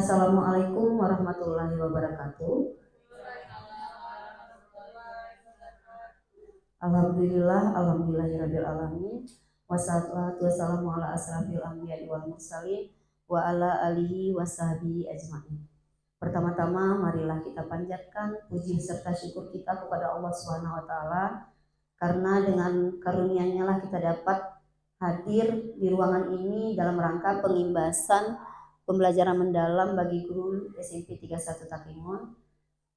Assalamualaikum warahmatullahi wabarakatuh. Alhamdulillahirabbil alamin. Wassalatu wassalamu ala asrafil anbiya'i wal mursalin wa ala alihi washabihi ajmain. Pertama-tama marilah kita panjatkan puji serta syukur kita kepada Allah Subhanahu wa taala karena dengan karunia-Nya lah kita dapat hadir di ruangan ini dalam rangka pengimbasan pembelajaran mendalam bagi guru SMP 31 Takimun.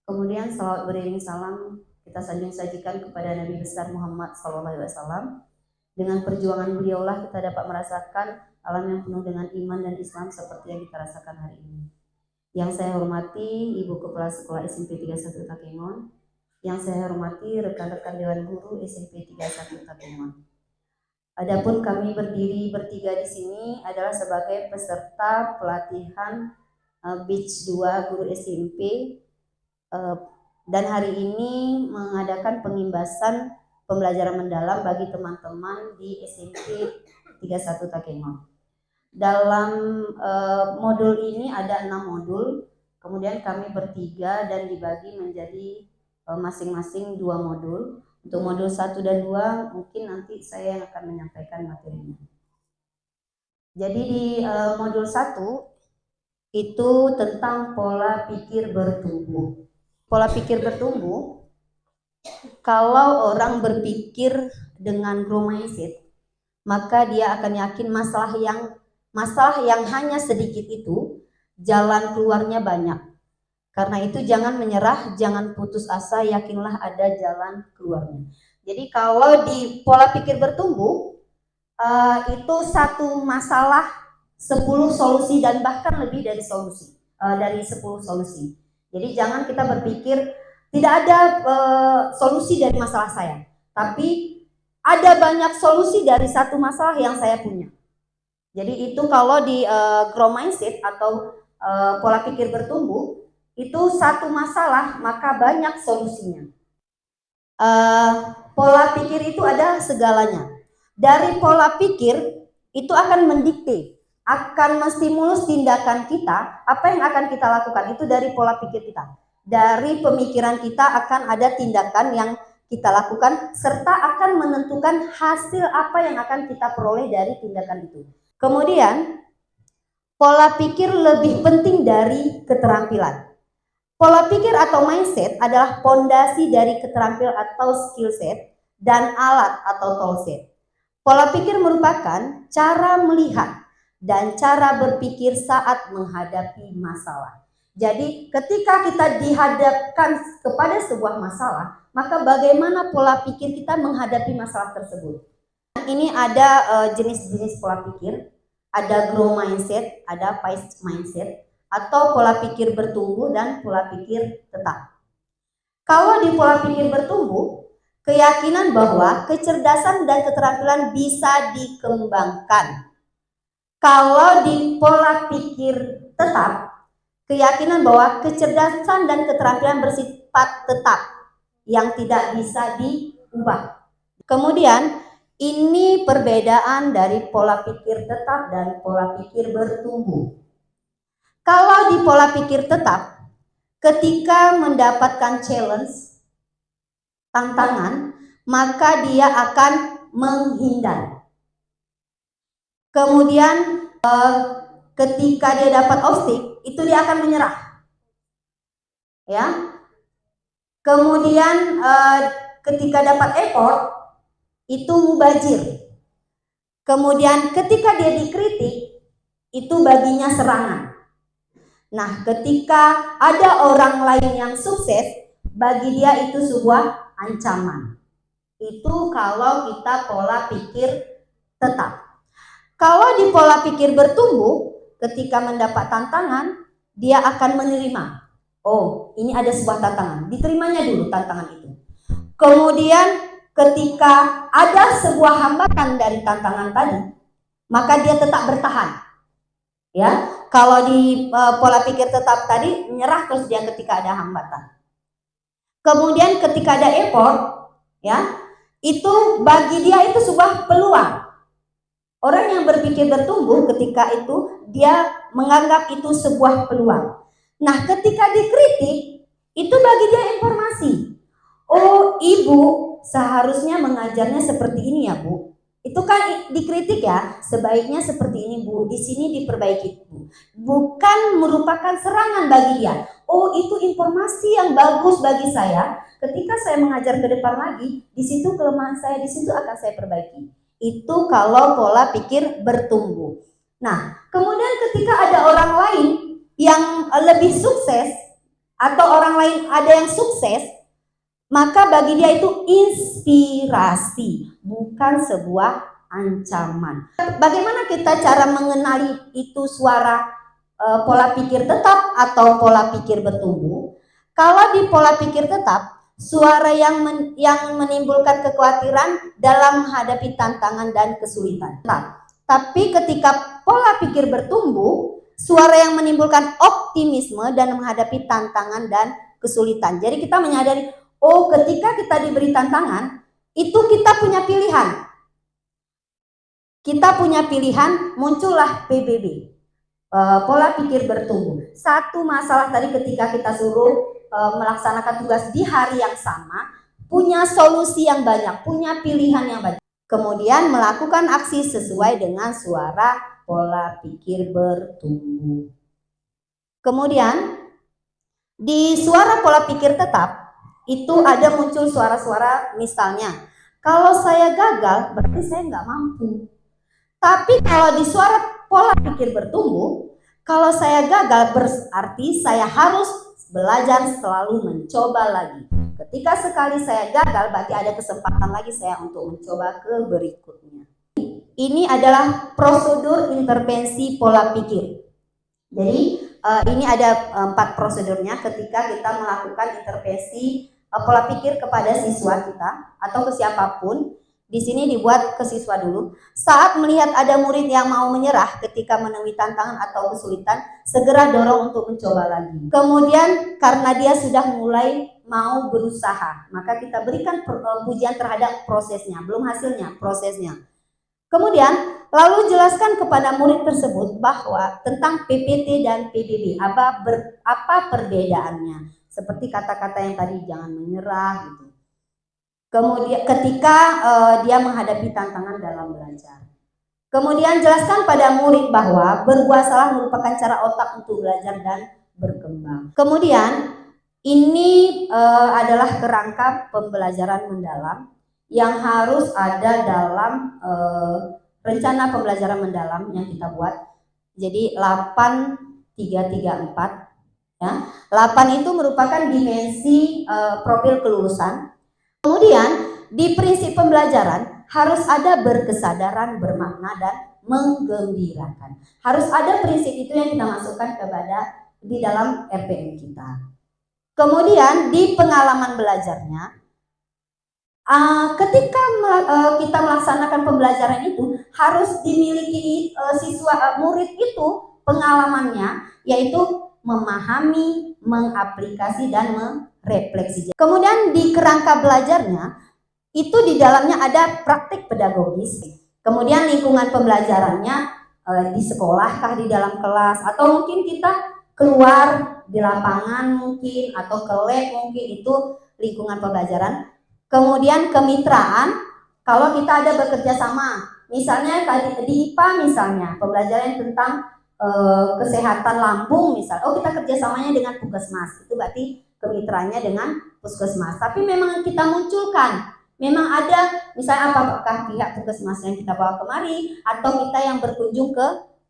Kemudian salawat beriring salam kita sajikan kepada Nabi besar Muhammad SAW. Dengan perjuangan beliaulah kita dapat merasakan alam yang penuh dengan iman dan Islam seperti yang kita rasakan hari ini. Yang saya hormati Ibu Kepala Sekolah SMP 31 Takimun, yang saya hormati rekan-rekan Dewan Guru SMP 31 Takimun. Adapun kami berdiri bertiga di sini adalah sebagai peserta pelatihan Batch 2 Guru SMP dan hari ini mengadakan pengimbasan pembelajaran mendalam bagi teman-teman di SMP 31 Takimun. Dalam modul ini ada 6 modul, kemudian kami bertiga dan dibagi menjadi masing-masing 2 modul. Untuk modul 1 dan 2 mungkin nanti saya yang akan menyampaikan materinya. Jadi di modul 1 itu tentang pola pikir bertumbuh. Pola pikir bertumbuh, kalau orang berpikir dengan growth mindset, maka dia akan yakin masalah yang hanya sedikit itu jalan keluarnya banyak. Karena itu jangan menyerah, jangan putus asa, yakinlah ada jalan keluarnya. Jadi kalau di pola pikir bertumbuh, itu satu masalah 10 solusi dan bahkan lebih dari solusi, dari 10 solusi. Jadi jangan kita berpikir tidak ada solusi dari masalah saya, tapi ada banyak solusi dari satu masalah yang saya punya. Jadi itu kalau di growth mindset atau pola pikir bertumbuh, itu satu masalah maka banyak solusinya. Pola pikir itu adalah segalanya. Dari pola pikir itu akan mendikte, akan menstimulus tindakan kita, apa yang akan kita lakukan itu dari pola pikir kita. Dari pemikiran kita akan ada tindakan yang kita lakukan serta akan menentukan hasil apa yang akan kita peroleh dari tindakan itu. Kemudian pola pikir lebih penting dari keterampilan. Pola pikir atau mindset adalah pondasi dari keterampilan atau skill set dan alat atau toolset. Pola pikir merupakan cara melihat dan cara berpikir saat menghadapi masalah. Jadi ketika kita dihadapkan kepada sebuah masalah, maka bagaimana pola pikir kita menghadapi masalah tersebut. Ini ada jenis-jenis pola pikir, ada growth mindset, ada fixed mindset, atau pola pikir bertumbuh dan pola pikir tetap. Kalau di pola pikir bertumbuh, keyakinan bahwa kecerdasan dan keterampilan bisa dikembangkan. Kalau di pola pikir tetap, keyakinan bahwa kecerdasan dan keterampilan bersifat tetap yang tidak bisa diubah. Kemudian ini perbedaan dari pola pikir tetap dan pola pikir bertumbuh. Kalau di pola pikir tetap, ketika mendapatkan challenge, tantangan, maka dia akan menghindar. Kemudian ketika dia dapat obstacle, itu dia akan menyerah. Ya. Kemudian ketika dapat effort, itu mubazir. Kemudian ketika dia dikritik, itu baginya serangan. Nah, ketika ada orang lain yang sukses, bagi dia itu sebuah ancaman. Itu kalau kita pola pikir tetap. Kalau di pola pikir bertumbuh, ketika mendapat tantangan, dia akan menerima. Oh, ini ada sebuah tantangan. Diterimanya dulu tantangan itu. Kemudian ketika ada sebuah hambatan dari tantangan tadi, maka dia tetap bertahan. Ya, kalau di pola pikir tetap tadi menyerah terus dia ketika ada hambatan. Kemudian ketika ada effort, ya, itu bagi dia itu sebuah peluang. Orang yang berpikir bertumbuh ketika itu dia menganggap itu sebuah peluang. Nah, ketika dikritik, itu bagi dia informasi. Oh, ibu seharusnya mengajarnya seperti ini ya, Bu. Itu kan dikritik ya, sebaiknya seperti ini, Bu. Di sini diperbaiki, Bu. Bukan merupakan serangan bagi dia. Oh, itu informasi yang bagus bagi saya. Ketika saya mengajar ke depan lagi, di situ kelemahan saya, di situ akan saya perbaiki. Itu kalau pola pikir bertumbuh. Nah, kemudian ketika ada orang lain yang lebih sukses atau orang lain ada yang sukses, maka bagi dia itu inspirasi, bukan sebuah ancaman. Bagaimana kita cara mengenali itu suara pola pikir tetap atau pola pikir bertumbuh? Kalau di pola pikir tetap, suara yang menimbulkan kekhawatiran dalam menghadapi tantangan dan kesulitan. Tapi ketika pola pikir bertumbuh, suara yang menimbulkan optimisme dan menghadapi tantangan dan kesulitan. Jadi kita menyadari, oh, ketika kita diberi tantangan, itu kita punya pilihan. Kita punya pilihan, muncullah PBB, pola pikir bertumbuh. Satu masalah tadi ketika kita suruh melaksanakan tugas di hari yang sama, punya solusi yang banyak, punya pilihan yang banyak. Kemudian melakukan aksi sesuai dengan suara pola pikir bertumbuh. Kemudian di suara pola pikir tetap itu ada muncul suara-suara, misalnya kalau saya gagal berarti saya nggak mampu. Tapi kalau di suara pola pikir bertumbuh, kalau saya gagal berarti saya harus belajar selalu mencoba lagi. Ketika sekali saya gagal berarti ada kesempatan lagi saya untuk mencoba ke berikutnya. Ini adalah prosedur intervensi pola pikir. Jadi ini ada 4 prosedurnya ketika kita melakukan intervensi pola pikir kepada siswa kita atau ke siapapun. Di sini dibuat ke siswa dulu. Saat melihat ada murid yang mau menyerah ketika menemui tantangan atau kesulitan, segera dorong untuk mencoba lagi. Kemudian karena dia sudah mulai mau berusaha, maka kita berikan pujian terhadap prosesnya, belum hasilnya, prosesnya. Kemudian lalu jelaskan kepada murid tersebut bahwa tentang PPT dan PBB, apa perbedaannya. Seperti kata-kata yang tadi, jangan menyerah gitu. Kemudian ketika dia menghadapi tantangan dalam belajar. Kemudian jelaskan pada murid bahwa berbuat salah merupakan cara otak untuk belajar dan berkembang. Kemudian ini adalah kerangka pembelajaran mendalam yang harus ada dalam rencana pembelajaran mendalam yang kita buat. Jadi 8334 ya. 8 itu merupakan dimensi profil kelulusan. Kemudian di prinsip pembelajaran harus ada berkesadaran, bermakna, dan menggembirakan. Harus ada prinsip itu yang kita masukkan kepada di dalam RPM kita. Kemudian di pengalaman belajarnya, ketika kita melaksanakan pembelajaran itu harus dimiliki murid itu pengalamannya, yaitu memahami, mengaplikasi, dan merefleksi. Kemudian di kerangka belajarnya itu di dalamnya ada praktik pedagogis. Kemudian lingkungan pembelajarannya di sekolah kah, di dalam kelas, atau mungkin kita keluar di lapangan mungkin, atau ke lab mungkin, itu lingkungan pembelajaran. Kemudian kemitraan, kalau kita ada bekerja sama, misalnya di IPA misalnya, pembelajaran tentang kesehatan lambung misalnya, oh kita kerjasamanya dengan puskesmas, itu berarti kemitraannya dengan puskesmas. Tapi memang kita munculkan, memang ada misalnya apakah pihak puskesmas yang kita bawa kemari, atau kita yang berkunjung ke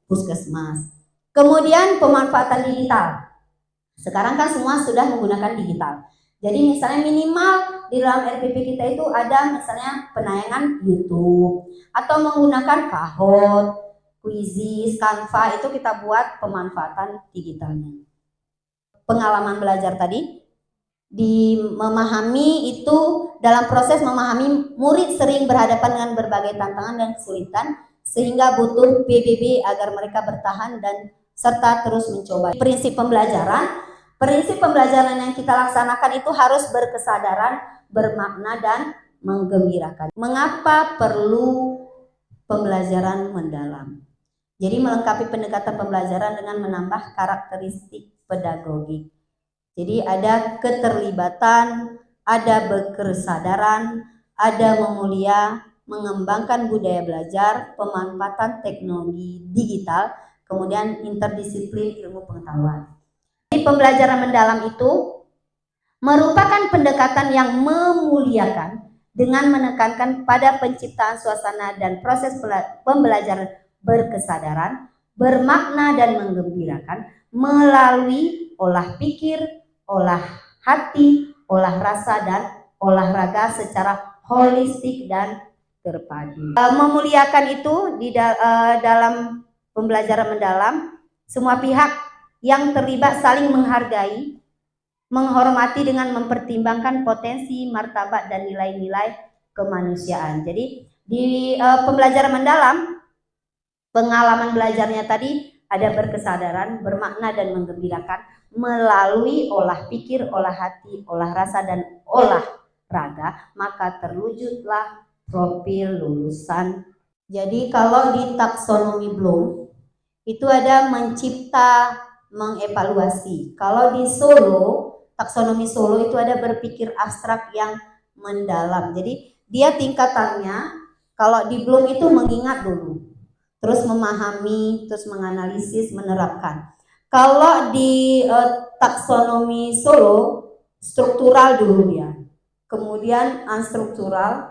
puskesmas. Kemudian pemanfaatan digital, sekarang kan semua sudah menggunakan digital. Jadi misalnya minimal di dalam RPP kita itu ada misalnya penayangan YouTube, atau menggunakan Kahoot, Quizizz, Canva, itu kita buat pemanfaatan digitalnya. Pengalaman belajar tadi, memahami itu, dalam proses memahami murid sering berhadapan dengan berbagai tantangan dan kesulitan, sehingga butuh PBB agar mereka bertahan dan serta terus mencoba. Prinsip pembelajaran yang kita laksanakan itu harus berkesadaran, bermakna, dan menggembirakan. Mengapa perlu pembelajaran mendalam. Jadi melengkapi pendekatan pembelajaran dengan menambah karakteristik pedagogik. Jadi ada keterlibatan, ada berkesadaran, ada memulia, mengembangkan budaya belajar, pemanfaatan teknologi digital, kemudian interdisiplin ilmu pengetahuan. Jadi pembelajaran mendalam itu merupakan pendekatan yang memuliakan dengan menekankan pada penciptaan suasana dan proses pembelajaran berkesadaran, bermakna dan menggembirakan melalui olah pikir, olah hati, olah rasa, dan olahraga secara holistik dan terpadu. Memuliakan itu dalam pembelajaran mendalam, semua pihak yang terlibat saling menghargai, menghormati dengan mempertimbangkan potensi, martabat, dan nilai-nilai kemanusiaan. Jadi di pembelajaran mendalam, pengalaman belajarnya tadi ada berkesadaran, bermakna, dan menggembirakan melalui olah pikir, olah hati, olah rasa, dan olah raga, maka terwujudlah profil lulusan. Jadi kalau di taksonomi Bloom itu ada mencipta, mengevaluasi. Kalau di Solo, taksonomi Solo itu ada berpikir abstrak yang mendalam. Jadi dia tingkatannya, kalau di Bloom itu mengingat dulu, terus memahami, terus menganalisis, menerapkan. Kalau di taksonomi Solo, struktural dulu ya, kemudian unstruktural,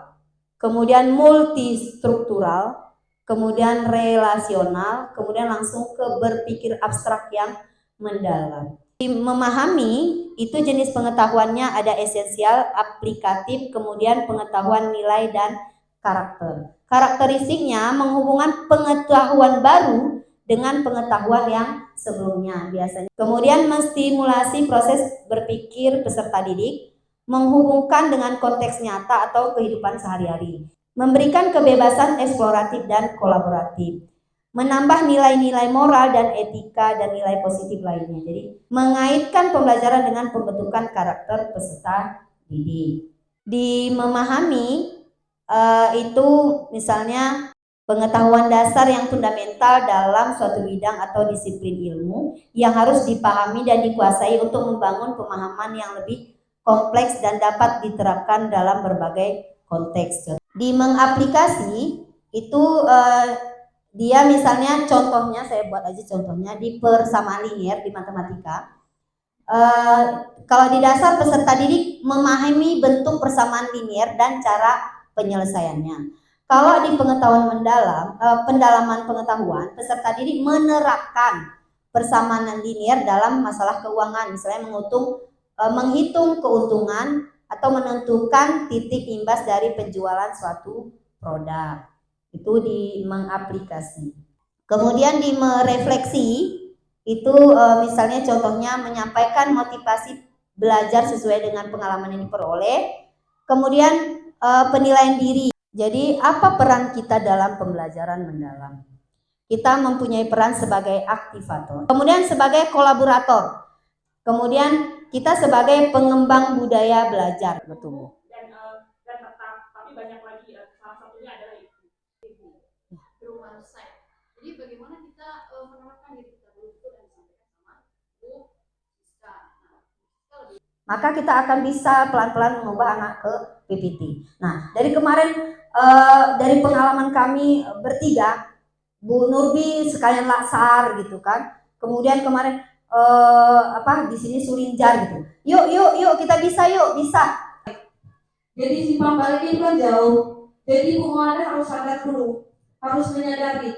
kemudian multistruktural, kemudian relasional, kemudian langsung ke berpikir abstrak yang mendalam. Memahami itu jenis pengetahuannya ada esensial, aplikatif, kemudian pengetahuan nilai dan karakter. Karakteristiknya menghubungkan pengetahuan baru dengan pengetahuan yang sebelumnya biasanya. Kemudian menstimulasi proses berpikir peserta didik, menghubungkan dengan konteks nyata atau kehidupan sehari-hari, memberikan kebebasan eksploratif dan kolaboratif, menambah nilai-nilai moral dan etika dan nilai positif lainnya. Jadi mengaitkan pembelajaran dengan pembentukan karakter peserta didik. Di memahami itu misalnya pengetahuan dasar yang fundamental dalam suatu bidang atau disiplin ilmu yang harus dipahami dan dikuasai untuk membangun pemahaman yang lebih kompleks dan dapat diterapkan dalam berbagai konteks. Di mengaplikasi itu dia misalnya contohnya, saya buat aja contohnya di persamaan linier di matematika. Kalau di dasar peserta didik memahami bentuk persamaan linier dan cara penyelesaiannya. Kalau di pengetahuan mendalam, pendalaman pengetahuan, peserta didik menerapkan persamaan linier dalam masalah keuangan, misalnya menghitung keuntungan atau menentukan titik imbas dari penjualan suatu produk. Itu di mengaplikasi. Kemudian di merefleksi itu misalnya contohnya menyampaikan motivasi belajar sesuai dengan pengalaman yang diperoleh. Kemudian penilaian diri. Jadi apa peran kita dalam pembelajaran mendalam? Kita mempunyai peran sebagai aktivator, kemudian sebagai kolaborator, kemudian kita sebagai pengembang budaya belajar bertumbuh. Dan tapi banyak lagi, salah satunya adalah jadi bagaimana kita menerapkan diri kita dulu itu dan disampaikan sama Bu Siska. Maka kita akan bisa pelan-pelan mengubah anak ke PPT. Nah, dari kemarin dari pengalaman kami bertiga, Bu Nurbi sekalian laksar gitu kan. Kemudian kemarin di sini Surinjar gitu. Yuk kita bisa, yuk bisa. Jadi simpang balik itu kan jauh. Jadi Bu Muhammad harus sadar dulu, harus menyadari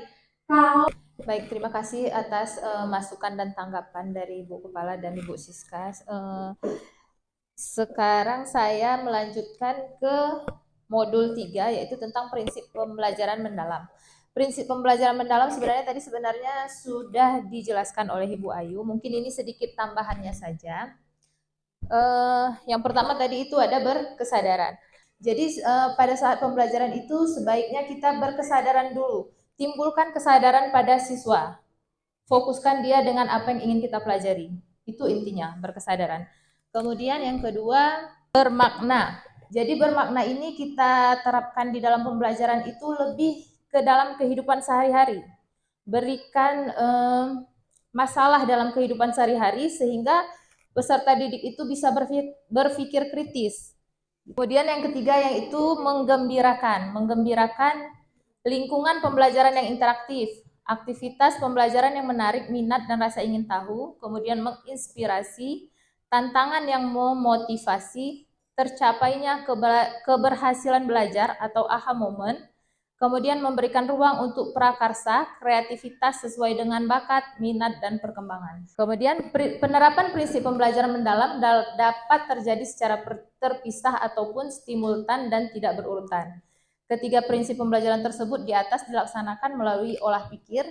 kalau. Baik, terima kasih atas masukan dan tanggapan dari Ibu Kepala dan Ibu Siska. Sekarang saya melanjutkan ke modul 3 yaitu tentang prinsip pembelajaran mendalam. Prinsip pembelajaran mendalam sebenarnya sudah dijelaskan oleh Ibu Ayu. Mungkin ini sedikit tambahannya saja. Yang pertama tadi itu ada berkesadaran. Jadi pada saat pembelajaran itu sebaiknya kita berkesadaran dulu. Timbulkan kesadaran pada siswa. Fokuskan dia dengan apa yang ingin kita pelajari. Itu intinya, berkesadaran. Kemudian yang kedua, bermakna. Jadi bermakna ini kita terapkan di dalam pembelajaran itu lebih ke dalam kehidupan sehari-hari, berikan masalah dalam kehidupan sehari-hari sehingga peserta didik itu bisa berpikir kritis. Kemudian yang ketiga yaitu menggembirakan lingkungan pembelajaran yang interaktif, aktivitas pembelajaran yang menarik minat dan rasa ingin tahu, kemudian menginspirasi, tantangan yang memotivasi, tercapainya keberhasilan belajar atau aha moment, kemudian memberikan ruang untuk prakarsa, kreativitas sesuai dengan bakat, minat, dan perkembangan. Kemudian penerapan prinsip pembelajaran mendalam dapat terjadi secara terpisah ataupun simultan dan tidak berurutan. Ketiga prinsip pembelajaran tersebut di atas dilaksanakan melalui olah pikir,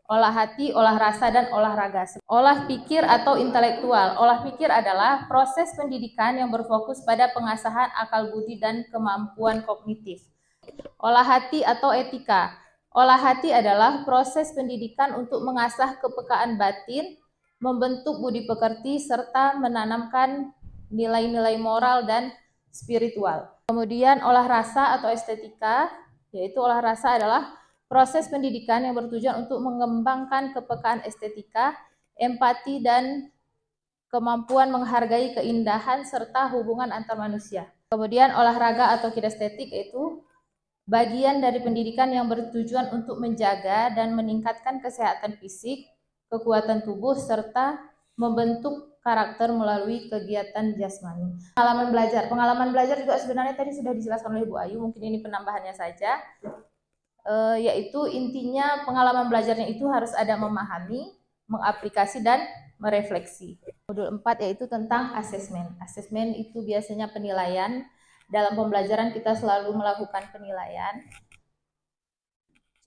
olah hati, olah rasa, dan olahraga. Olah pikir atau intelektual. Olah pikir adalah proses pendidikan yang berfokus pada pengasahan akal budi dan kemampuan kognitif. Olah hati atau etika. Olah hati adalah proses pendidikan untuk mengasah kepekaan batin, membentuk budi pekerti, serta menanamkan nilai-nilai moral dan spiritual. Kemudian olah rasa atau estetika, yaitu olah rasa adalah proses pendidikan yang bertujuan untuk mengembangkan kepekaan estetika, empati, dan kemampuan menghargai keindahan serta hubungan antar manusia. Kemudian olahraga atau kinestetik yaitu bagian dari pendidikan yang bertujuan untuk menjaga dan meningkatkan kesehatan fisik, kekuatan tubuh, serta membentuk karakter melalui kegiatan jasmani. Pengalaman belajar juga sebenarnya tadi sudah dijelaskan oleh Bu Ayu, mungkin ini penambahannya saja, yaitu intinya pengalaman belajarnya itu harus ada memahami, mengaplikasi, dan merefleksi. Modul 4 yaitu tentang asesmen. Asesmen itu biasanya penilaian. Dalam pembelajaran kita selalu melakukan penilaian.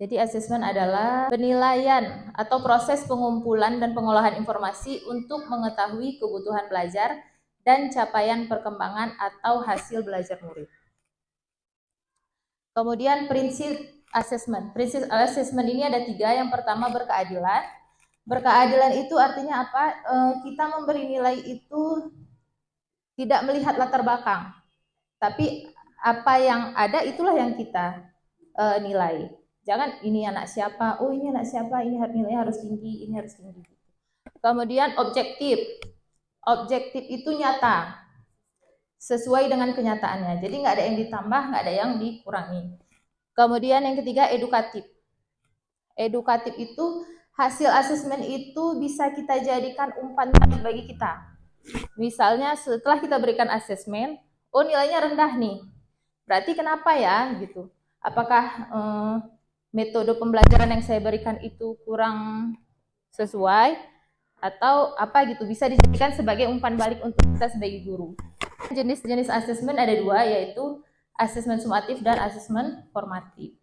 Jadi asesmen adalah penilaian atau proses pengumpulan dan pengolahan informasi untuk mengetahui kebutuhan belajar dan capaian perkembangan atau hasil belajar murid. Kemudian prinsip asesmen. Prinsip asesmen ini ada 3. Yang pertama berkeadilan. Berkeadilan itu artinya apa? Kita memberi nilai itu tidak melihat latar belakang. Tapi apa yang ada itulah yang kita nilai. Jangan ini anak siapa, oh ini anak siapa, ini nilainya harus tinggi, ini harus tinggi. Kemudian objektif. Objektif itu nyata, sesuai dengan kenyataannya. Jadi nggak ada yang ditambah, nggak ada yang dikurangi. Kemudian yang ketiga edukatif. Edukatif itu hasil asesmen itu bisa kita jadikan umpan bagi kita. Misalnya setelah kita berikan asesmen, oh nilainya rendah nih, berarti kenapa ya gitu? Apakah metode pembelajaran yang saya berikan itu kurang sesuai atau apa gitu? Bisa dijadikan sebagai umpan balik untuk kita sebagai guru. Jenis-jenis asesmen ada 2, yaitu asesmen sumatif dan asesmen formatif.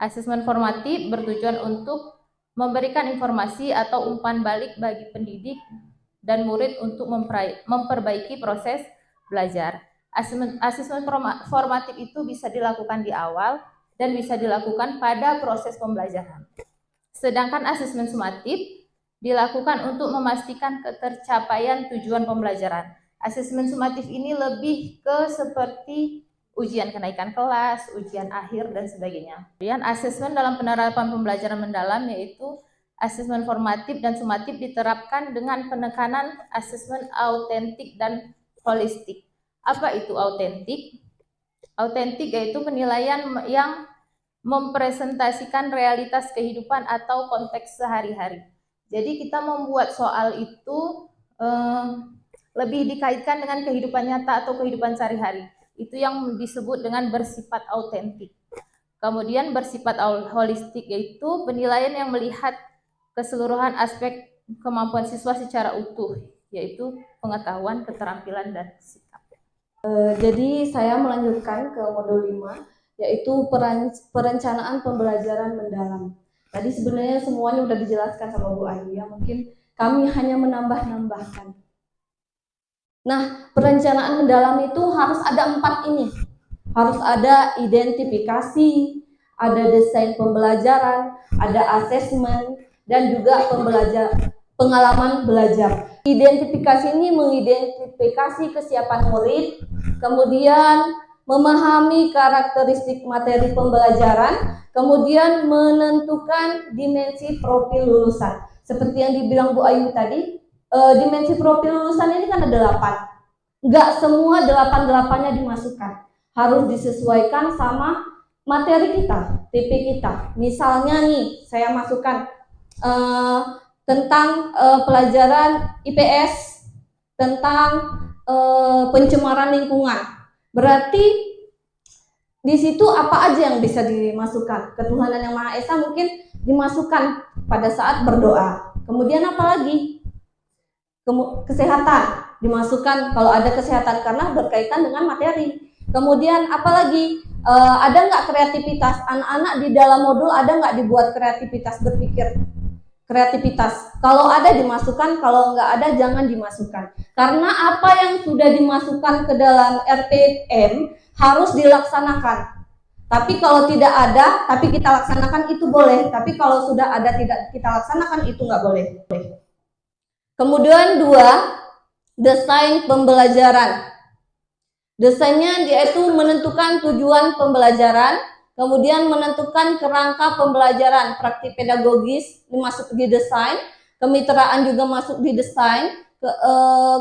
Asesmen formatif bertujuan untuk memberikan informasi atau umpan balik bagi pendidik dan murid untuk memperbaiki proses belajar. Asesmen formatif itu bisa dilakukan di awal dan bisa dilakukan pada proses pembelajaran. Sedangkan asesmen sumatif dilakukan untuk memastikan ketercapaian tujuan pembelajaran. Asesmen sumatif ini lebih ke seperti ujian kenaikan kelas, ujian akhir, dan sebagainya. Kemudian asesmen dalam penerapan pembelajaran mendalam yaitu asesmen formatif dan sumatif diterapkan dengan penekanan asesmen autentik dan holistik. Apa itu autentik? Autentik yaitu penilaian yang mempresentasikan realitas kehidupan atau konteks sehari-hari. Jadi kita membuat soal itu lebih dikaitkan dengan kehidupan nyata atau kehidupan sehari-hari. Itu yang disebut dengan bersifat autentik. Kemudian bersifat holistik yaitu penilaian yang melihat keseluruhan aspek kemampuan siswa secara utuh, yaitu pengetahuan, keterampilan, dan sikap. Jadi saya melanjutkan ke modul 5, yaitu perencanaan pembelajaran mendalam. Tadi sebenarnya semuanya sudah dijelaskan sama Bu Ayu ya, mungkin kami hanya menambah-nambahkan. Nah, perencanaan mendalam itu harus ada 4 ini. Harus ada identifikasi, ada desain pembelajaran, ada asesmen, dan juga pengalaman belajar. Identifikasi ini mengidentifikasi kesiapan murid, kemudian memahami karakteristik materi pembelajaran, kemudian menentukan dimensi profil lulusan. Seperti yang dibilang Bu Ayu tadi, dimensi profil lulusan ini kan ada 8. Nggak semua 8-8-nya dimasukkan. Harus disesuaikan sama materi kita, TP kita. Misalnya nih, saya masukkan tentang pelajaran IPS, tentang pencemaran lingkungan. Berarti di situ apa aja yang bisa dimasukkan? Ketuhanan Yang Maha Esa mungkin dimasukkan pada saat berdoa. Kemudian apa lagi? Kesehatan dimasukkan kalau ada kesehatan karena berkaitan dengan materi. Kemudian apa lagi? Ada nggak kreativitas? Anak-anak di dalam modul ada nggak dibuat kreativitas berpikir? Kreativitas. Kalau ada dimasukkan, kalau nggak ada jangan dimasukkan. Karena apa yang sudah dimasukkan ke dalam RPM harus dilaksanakan. Tapi kalau tidak ada, tapi kita laksanakan itu boleh. Tapi kalau sudah ada tidak kita laksanakan itu nggak boleh. Kemudian 2, desain pembelajaran. Desainnya yaitu menentukan tujuan pembelajaran, kemudian menentukan kerangka pembelajaran, praktik pedagogis masuk di desain, kemitraan juga masuk di desain,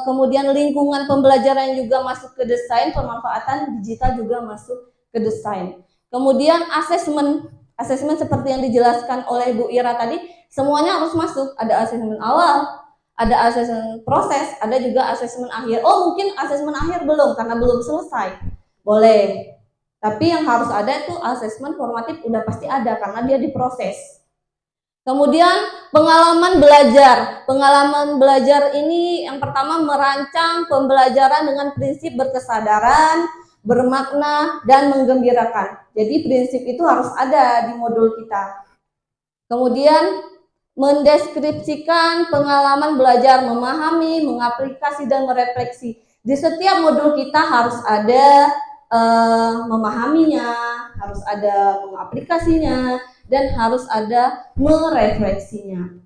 kemudian lingkungan pembelajaran juga masuk ke desain, pemanfaatan digital juga masuk ke desain. Kemudian asesmen seperti yang dijelaskan oleh Bu Ira tadi, semuanya harus masuk. Ada asesmen awal, ada asesmen proses, ada juga asesmen akhir. Oh, mungkin asesmen akhir belum karena belum selesai. Boleh. Tapi yang harus ada itu asesmen formatif udah pasti ada karena dia diproses. Kemudian pengalaman belajar. Pengalaman belajar ini yang pertama merancang pembelajaran dengan prinsip berkesadaran, bermakna, dan menggembirakan. Jadi prinsip itu harus ada di modul kita. Kemudian mendeskripsikan pengalaman belajar, memahami, mengaplikasi, dan merefleksi. Di setiap modul kita harus ada memahaminya, harus ada mengaplikasinya, dan harus ada merefleksinya.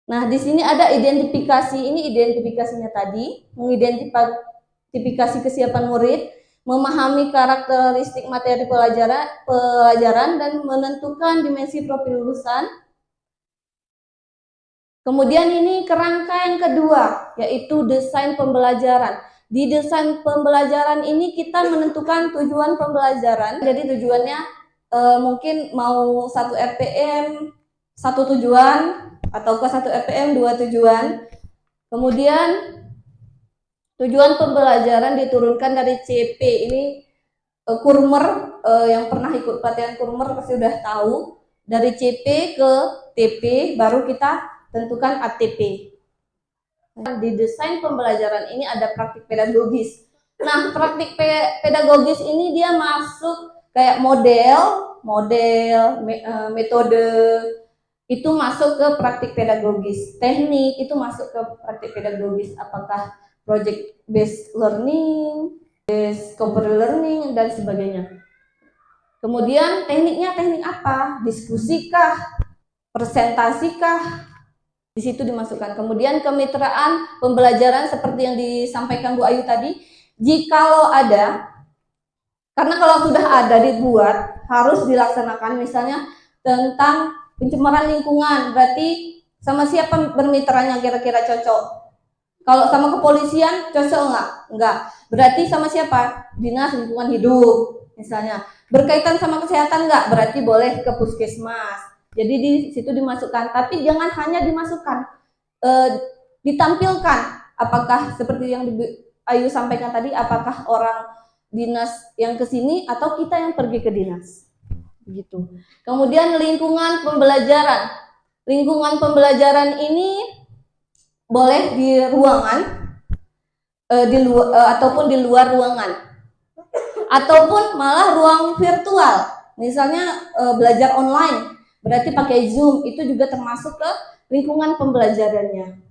Nah, di sini ada identifikasi, ini identifikasinya tadi, mengidentifikasi kesiapan murid, memahami karakteristik materi pelajaran dan menentukan dimensi profil lulusan. Kemudian ini kerangka yang kedua, yaitu desain pembelajaran. Di desain pembelajaran ini kita menentukan tujuan pembelajaran. Jadi tujuannya mungkin mau 1 RPM 1 tujuan atau ke 1 RPM 2 tujuan. Kemudian tujuan pembelajaran diturunkan dari CP. Ini Kurmer, yang pernah ikut pelatihan Kurmer pasti sudah tahu. Dari CP ke TP baru kita tentukan ATP. Di desain pembelajaran ini ada praktik pedagogis. Nah, praktik pedagogis ini dia masuk kayak model, metode itu masuk ke praktik pedagogis. Teknik itu masuk ke praktik pedagogis. Apakah project based learning, discovery learning, dan sebagainya. Kemudian tekniknya teknik apa? Diskusikah? Presentasikah? Di situ dimasukkan. Kemudian kemitraan pembelajaran seperti yang disampaikan Bu Ayu tadi, jikalau ada, karena kalau sudah ada dibuat harus dilaksanakan. Misalnya tentang pencemaran lingkungan, berarti sama siapa bermitranya kira-kira cocok? Kalau sama kepolisian cocok nggak? Enggak. Berarti sama siapa? Dinas Lingkungan Hidup misalnya. Berkaitan sama kesehatan nggak? Berarti boleh ke puskesmas. Jadi di situ dimasukkan, tapi jangan hanya dimasukkan, ditampilkan. Apakah seperti yang Ayu sampaikan tadi, apakah orang dinas yang ke sini atau kita yang pergi ke dinas, gitu. Kemudian lingkungan pembelajaran. Lingkungan pembelajaran ini boleh di ruangan, ataupun di luar ruangan, ataupun malah ruang virtual. Misalnya belajar online. Berarti pakai Zoom, itu juga termasuk ke lingkungan pembelajarannya.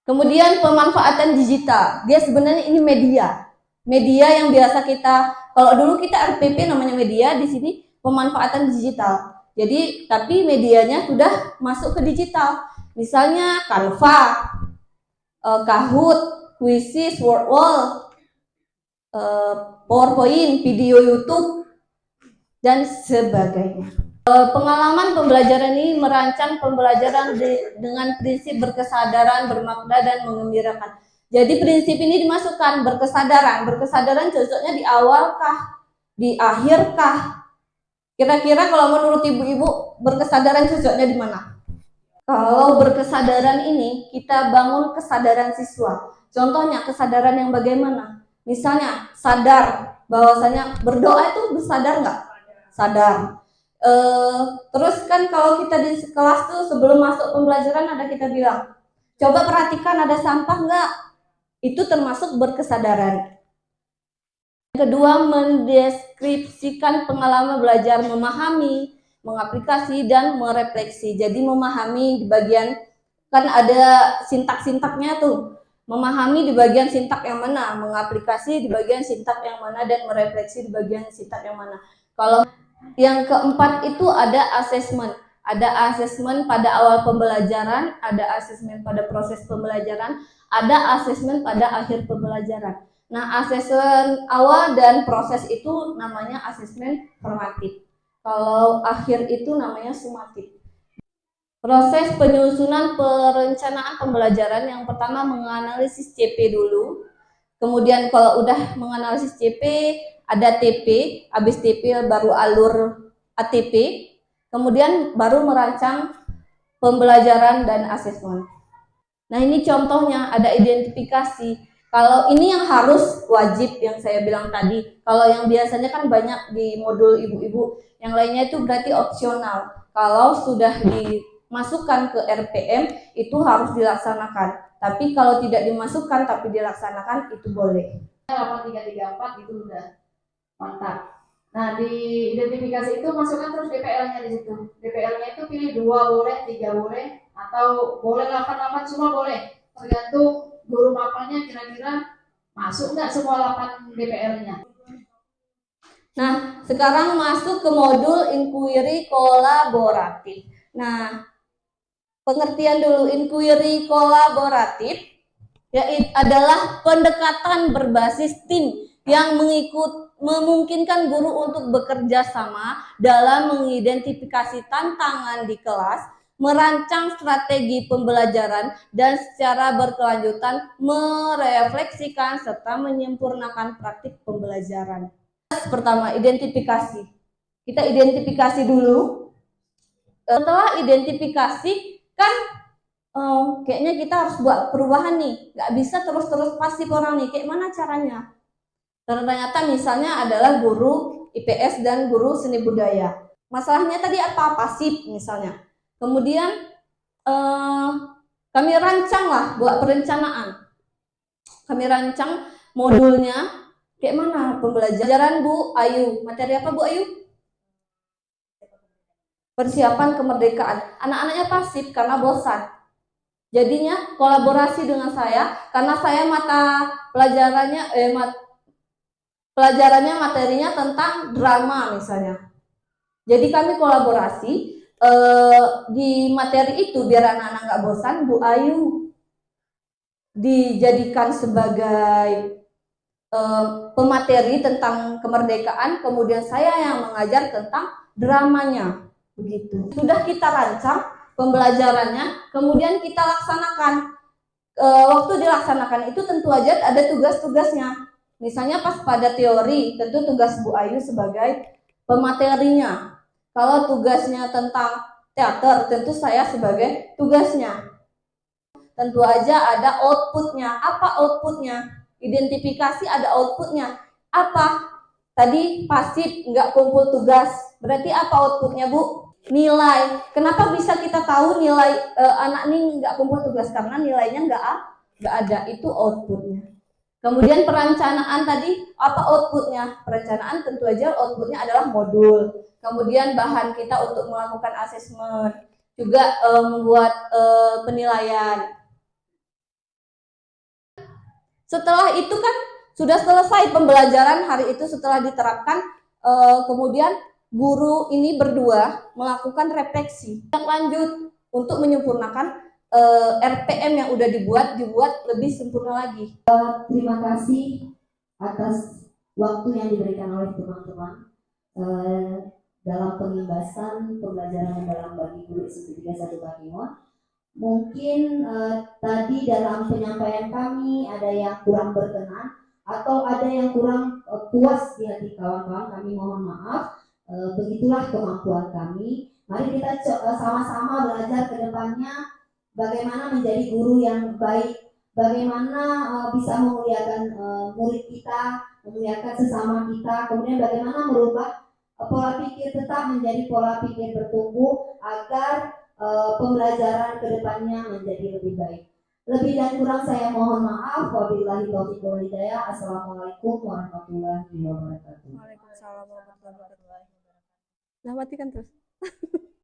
Kemudian pemanfaatan digital. Dia sebenarnya ini media. Media yang biasa kita, kalau dulu kita RPP namanya media, di sini pemanfaatan digital. Jadi, tapi medianya sudah masuk ke digital. Misalnya Canva, Kahoot, Quizzes, Wordwall. PowerPoint, video YouTube, dan sebagainya. Pengalaman pembelajaran ini merancang pembelajaran dengan prinsip berkesadaran, bermakna, dan mengembirakan. Jadi prinsip ini dimasukkan berkesadaran. Berkesadaran cocoknya di awal kah? Di akhir kah? Kira-kira kalau menurut ibu-ibu berkesadaran cocoknya di mana? Kalau berkesadaran ini kita bangun kesadaran siswa. Contohnya kesadaran yang bagaimana? Misalnya sadar bahwasanya berdoa itu sadar nggak? Sadar. Terus kan kalau kita di kelas tuh sebelum masuk pembelajaran ada kita bilang, coba perhatikan ada sampah nggak? Itu termasuk berkesadaran. Kedua, mendeskripsikan pengalaman belajar, memahami, mengaplikasi, dan merefleksi. Jadi memahami di bagian, kan ada sintak-sintaknya tuh. Memahami di bagian sintak yang mana, mengaplikasi di bagian sintak yang mana, dan merefleksi di bagian sintak yang mana. Kalau yang keempat itu ada asesmen. Ada asesmen pada awal pembelajaran, ada asesmen pada proses pembelajaran, ada asesmen pada akhir pembelajaran. Nah, asesmen awal dan proses itu namanya asesmen formatif. Kalau akhir itu namanya sumatif. Proses penyusunan perencanaan pembelajaran yang pertama menganalisis CP dulu. Kemudian kalau udah menganalisis CP, ada TP, habis TP baru alur ATP, kemudian baru merancang pembelajaran dan asesmen. Nah, ini contohnya ada identifikasi. Kalau ini yang harus wajib yang saya bilang tadi. Kalau yang biasanya kan banyak di modul ibu-ibu, yang lainnya itu berarti opsional. Kalau sudah dimasukkan ke RPM itu harus dilaksanakan. Tapi kalau tidak dimasukkan tapi dilaksanakan itu boleh. 8334 itu udah mantap. Nah, di identifikasi itu masukkan terus DPL-nya di situ. DPL-nya itu pilih 2 boleh, 3 boleh, atau boleh 8 semua boleh. Tergantung guru mapelnya kira-kira masuk nggak semua 8 DPL-nya. Nah, sekarang masuk ke modul inquiry kolaboratif. Nah, pengertian dulu inquiry kolaboratif yaitu adalah pendekatan berbasis tim yang memungkinkan guru untuk bekerja sama dalam mengidentifikasi tantangan di kelas, merancang strategi pembelajaran, dan secara berkelanjutan merefleksikan serta menyempurnakan praktik pembelajaran. Pertama, identifikasi. Kita identifikasi dulu. Setelah identifikasi, kan kayaknya kita harus buat perubahan nih. Nggak bisa terus-terus pasif orang nih. Kayak mana caranya? Ternyata misalnya adalah guru IPS dan guru seni budaya. Masalahnya tadi apa? Pasif misalnya. Kemudian kami rancang lah buat perencanaan. Kami rancang modulnya kayak mana pembelajaran Bu Ayu. Materi apa Bu Ayu? Persiapan kemerdekaan. Anak-anaknya pasif karena bosan. Jadinya kolaborasi dengan saya karena saya mata pelajarannya materinya tentang drama misalnya. Jadi kami kolaborasi di materi itu biar anak-anak nggak bosan. Bu Ayu dijadikan sebagai pemateri tentang kemerdekaan, kemudian saya yang mengajar tentang dramanya. Begitu. Sudah kita rancang pembelajarannya, kemudian kita laksanakan. Waktu dilaksanakan itu tentu aja ada tugas-tugasnya. Misalnya pas pada teori, tentu tugas Bu Ayu sebagai pematerinya. Kalau tugasnya tentang teater, tentu saya sebagai tugasnya. Tentu aja ada outputnya. Apa outputnya? Identifikasi ada outputnya. Apa? Tadi pasif, nggak kumpul tugas. Berarti apa outputnya Bu? Nilai. Kenapa bisa kita tahu nilai anak ini nggak kumpul tugas? Karena nilainya nggak ada. Itu outputnya. Kemudian perencanaan tadi, apa outputnya? Perencanaan tentu aja outputnya adalah modul. Kemudian bahan kita untuk melakukan asesmen. Juga membuat penilaian. Setelah itu kan sudah selesai pembelajaran hari itu setelah diterapkan, kemudian guru ini berdua melakukan refleksi lanjut untuk menyempurnakan RPM yang udah dibuat lebih sempurna lagi. Terima kasih atas waktu yang diberikan oleh teman-teman dalam pengimbasan pembelajaran mendalam bagi guru SMP 31 Bakimon. Mungkin tadi dalam penyampaian kami ada yang kurang berkenan atau ada yang kurang puas di hati kawan-kawan, kami mohon maaf. Begitulah kemampuan kami. Mari kita sama-sama belajar ke depannya bagaimana menjadi guru yang baik, bagaimana bisa memuliakan murid kita, memuliakan sesama kita, kemudian bagaimana merubah pola pikir tetap menjadi pola pikir bertumbuh agar pembelajaran kedepannya menjadi lebih baik. Lebih dan kurang saya mohon maaf. Wabillahi taufiq wal hidayah. Assalamualaikum warahmatullahi wabarakatuh. Waalaikumsalam warahmatullahi wabarakatuh. Nah, matikan terus.